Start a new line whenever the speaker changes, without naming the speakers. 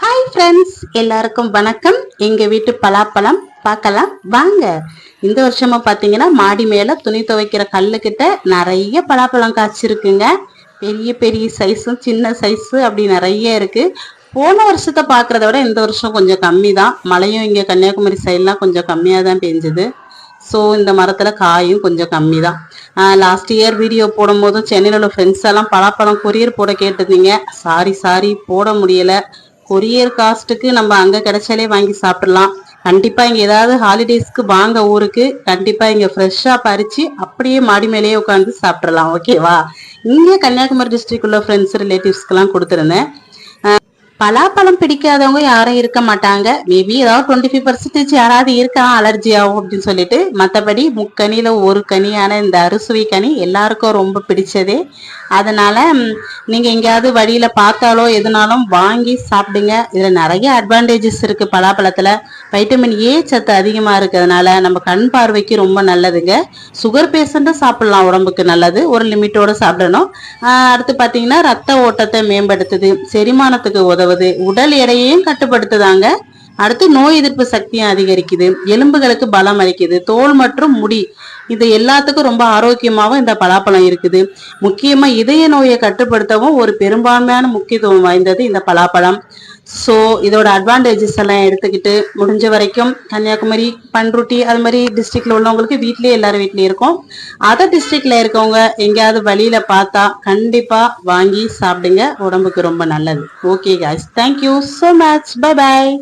Hi friends, எல்லாருக்கும் வணக்கம். எங்க வீட்டு பலாப்பழம் பார்க்கலாம் வாங்க. இந்த வருஷமா பாத்தீங்கன்னா மாடி மேல துணி துவைக்கிற கல்லுக்கிட்ட நிறைய பலாப்பழம் காய்ச்சிருக்குங்க. பெரிய பெரிய சைஸும் சின்ன சைஸு அப்படி நிறைய இருக்கு. போன வருஷத்தை பாக்குறத விட இந்த வருஷம் கொஞ்சம் கம்மி தான். மழையும் இங்க கன்னியாகுமரி சைட்லாம் கொஞ்சம் கம்மியா தான் பெஞ்சுது. ஸோ இந்த மரத்துல காயும் கொஞ்சம் கம்மி தான். லாஸ்ட் இயர் வீடியோ போடும் போதும் சென்னையில் உள்ள ஃப்ரெண்ட்ஸ் எல்லாம் பலாப்பழம் கொரியர் போட கேட்டிருந்தீங்க. சாரி போட முடியல. கொரியர் காஸ்ட்டுக்கு நம்ம அங்க கிடைச்சாலே வாங்கி சாப்பிடலாம். கண்டிப்பா இங்க ஏதாவது ஹாலிடேஸ்க்கு வாங்க ஊருக்கு, கண்டிப்பா இங்க ஃப்ரெஷ்ஷா பறிச்சு அப்படியே மாடி மேலேயே உட்காந்து சாப்பிடலாம். ஓகேவா? இங்கே கன்னியாகுமரி டிஸ்ட்ரிக்ட் உள்ள ஃப்ரெண்ட்ஸ் ரிலேட்டிவ்ஸ்க்கு எல்லாம் கொடுத்துருந்தேன். பலாப்பழம் பிடிக்காதவங்க யாரும் இருக்க மாட்டாங்க. மேபி ஏதாவது 25% யாராவது இருக்கலாம் அலர்ஜி ஆகும் அப்படின்னு சொல்லிட்டு. மற்றபடி முக்கனியில ஒரு கனியான இந்த அறுசுவை கனி எல்லாருக்கும் ரொம்ப பிடிச்சதே. அதனால நீங்க எங்கேயாவது வழியில பார்த்தாலோ எதுனாலும் வாங்கி சாப்பிடுங்க. இதுல நிறைய அட்வான்டேஜஸ் இருக்கு. பலாப்பழத்துல வைட்டமின் ஏ சத்து அதிகமா இருக்கிறதுனால நம்ம கண் பார்வைக்கு ரொம்ப நல்லதுங்க. சுகர் பேஷண்ட்டும் சாப்பிடலாம், உடம்புக்கு நல்லது. ஒரு லிமிட்டோட சாப்பிடணும். அடுத்து பாத்தீங்கன்னா ரத்த ஓட்டத்தை மேம்படுத்துது, செரிமானத்துக்கு உதவுது, உடல் எடையையும் கட்டுப்படுத்துதாங்க. அடுத்து நோய் எதிர்ப்பு சக்தியும் அதிகரிக்குது, எலும்புகளுக்கு பலம் அளிக்குது, தோல் மற்றும் முடி இது எல்லாத்துக்கும் ரொம்ப ஆரோக்கியமாகவும் இந்த பலாப்பழம் இருக்குது. முக்கியமா இதய நோயை கட்டுப்படுத்தவும் ஒரு பெரும்பான்மையான முக்கியத்துவம் வாய்ந்தது இந்த பலாப்பழம். ஸோ இதோட அட்வான்டேஜஸ் எல்லாம் எடுத்துக்கிட்டு முடிஞ்ச வரைக்கும் கன்னியாகுமரி, பண்ருட்டி அது மாதிரி டிஸ்ட்ரிக்ட்ல உள்ளவங்களுக்கு வீட்லயே எல்லாரும் வீட்லயும் இருக்கும். அதர் டிஸ்ட்ரிக்ட்ல இருக்கவங்க எங்கேயாவது வழியில பார்த்தா கண்டிப்பா வாங்கி சாப்பிடுங்க, உடம்புக்கு ரொம்ப நல்லது. Okay guys, thank you so much, bye bye.